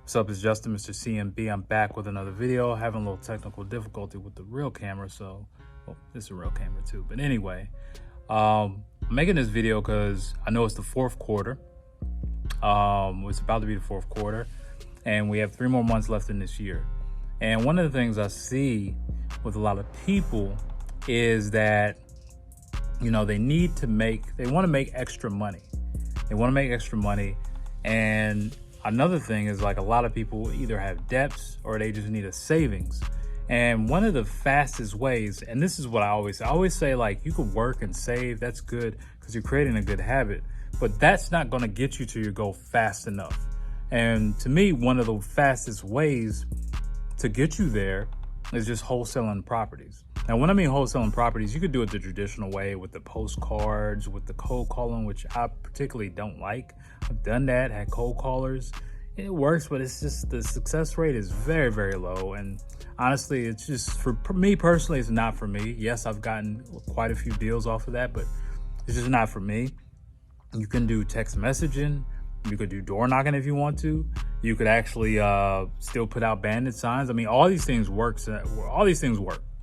What's up, it's Justin, Mr. CMB. I'm back with another video. Having a little technical difficulty with the real camera, so well, this is a real camera too. But anyway, I'm making this video because I know it's the fourth quarter. It's about to be the fourth quarter, and we have 3 more months left in this year. And one of the things I see with a lot of people is that, you know, they want to make extra money. They want to make extra money, and another thing is, like, a lot of people either have debts or they just need a savings. And one of the fastest ways, and this is what I always say, like, you could work and save. That's good because you're creating a good habit, but that's not going to get you to your goal fast enough. And to me, one of the fastest ways to get you there is just wholesaling properties. Now, when I mean wholesaling properties, you could do it the traditional way with the postcards, with the cold calling, which I particularly don't like. I've done that, had cold callers. It works, but it's just the success rate is very, very low. And honestly, it's just, for me personally, it's not for me. Yes, I've gotten quite a few deals off of that, but it's just not for me. You can do text messaging. You could do door knocking if you want to. You could actually still put out bandit signs. I mean, all these things work.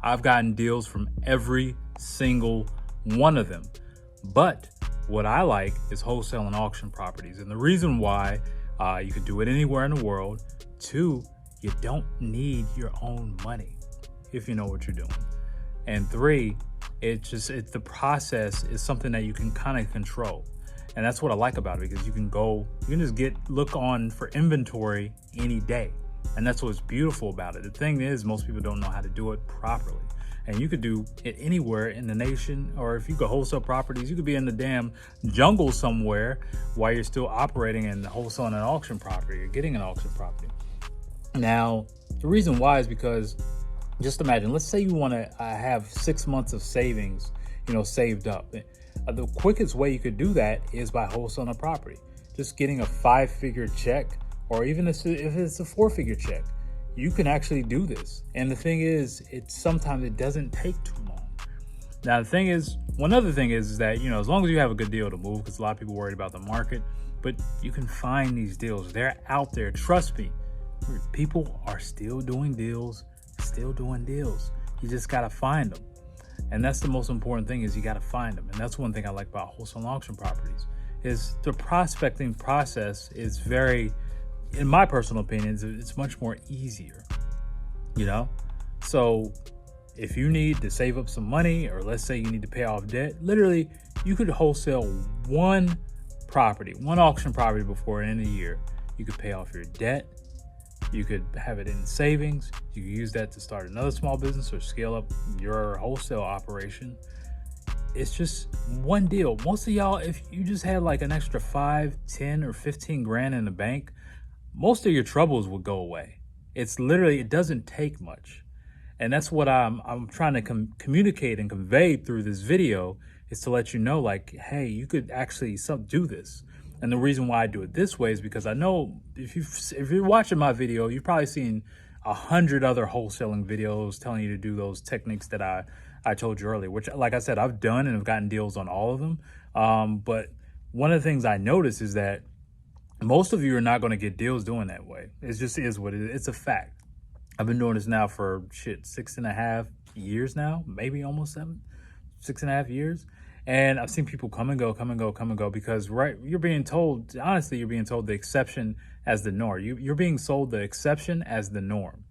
I've gotten deals from every single one of them. But what I like is wholesale and auction properties. And the reason why, you can do it anywhere in the world. 2, you don't need your own money if you know what you're doing. And 3, the process is something that you can kind of control. And that's what I like about it, because you can just look on for inventory any day. And that's what's beautiful about it. The thing is, most people don't know how to do it properly. And you could do it anywhere in the nation, or if you go wholesale properties, you could be in the damn jungle somewhere while you're still operating in the wholesale and an auction property, or getting an auction property. Now, the reason why is because, just imagine, let's say you want to have 6 months of savings, saved up. The quickest way you could do that is by wholesaling a property. Just getting a 5-figure check, or even if it's a 4-figure check, you can actually do this. And the thing is, sometimes it doesn't take too long. Now, one other thing is that, as long as you have a good deal to move, because a lot of people worried about the market, but you can find these deals. They're out there. Trust me, people are still doing deals. You just got to find them. And that's the most important thing, is you got to find them. And that's one thing I like about wholesale and auction properties, is the prospecting process is very, in my personal opinion, it's much more easier, So if you need to save up some money, or let's say you need to pay off debt, literally you could wholesale one auction property before the end of the year. You could pay off your debt. You could have it in savings. You could use that to start another small business or scale up your wholesale operation. It's just one deal. Most of y'all, if you just had like an extra 5, 10, or 15 grand in the bank, most of your troubles would go away. It doesn't take much. And that's what I'm trying to communicate and convey through this video, is to let you know, like, hey, you could actually do this. And the reason why I do it this way is because I know if you're watching my video, you've probably seen 100 other wholesaling videos telling you to do those techniques that I told you earlier, which, like I said, I've done and have gotten deals on all of them. But one of the things I noticed is that most of you are not going to get deals doing that way. It just is what it is. It's a fact. I've been doing this now for 6.5 years now, maybe almost 7, 6.5 years. And I've seen people come and go, because you're being told the exception as the norm. You're being sold the exception as the norm.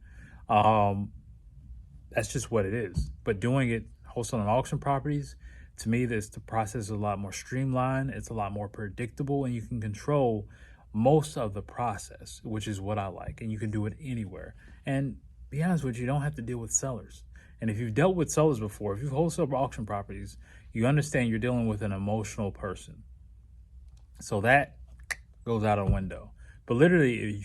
That's just what it is. But doing it wholesale and auction properties, to me, the process is a lot more streamlined. It's a lot more predictable, and you can control most of the process, which is what I like. And you can do it anywhere. And be honest with you, you don't have to deal with sellers. And if you've dealt with sellers before, if you've wholesale auction properties, you understand you're dealing with an emotional person. So that goes out a window. But literally,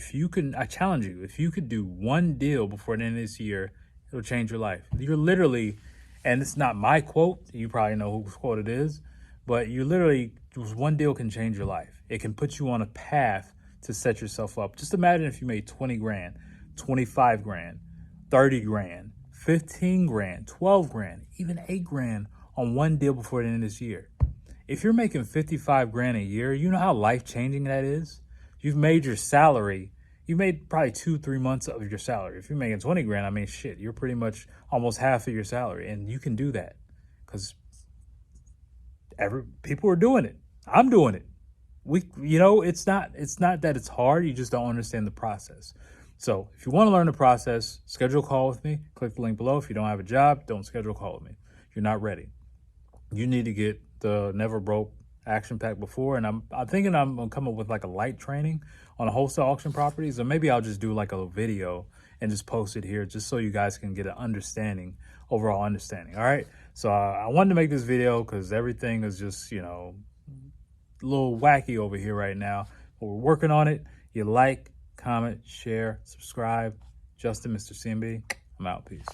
I challenge you, if you could do one deal before the end of this year, it'll change your life. You're literally, and it's not my quote, you probably know whose quote it is, but just one deal can change your life. It can put you on a path to set yourself up. Just imagine if you made 20 grand, 25 grand, 30 grand, 15 grand, 12 grand, even 8 grand on one deal before the end of this year. If you're making 55 grand a year, you know how life-changing that is? You've made your salary, you made probably 2-3 months of your salary. If you're making 20 grand, I mean, shit, you're pretty much almost half of your salary, and you can do that because people are doing it. I'm doing it. It's not that it's hard. You just don't understand the process. So if you want to learn the process, schedule a call with me. Click the link below. If you don't have a job, don't schedule a call with me. You're not ready. You need to get the Never Broke action pack before, and I'm thinking I'm gonna come up with like a light training on wholesale auction properties, or maybe I'll just do like a video and just post it here just so you guys can get an overall understanding. All right, so I wanted to make this video because everything is just a little wacky over here right now, but we're working on it. You like, comment, share, subscribe. Justin, Mr. CMB, I'm out. Peace.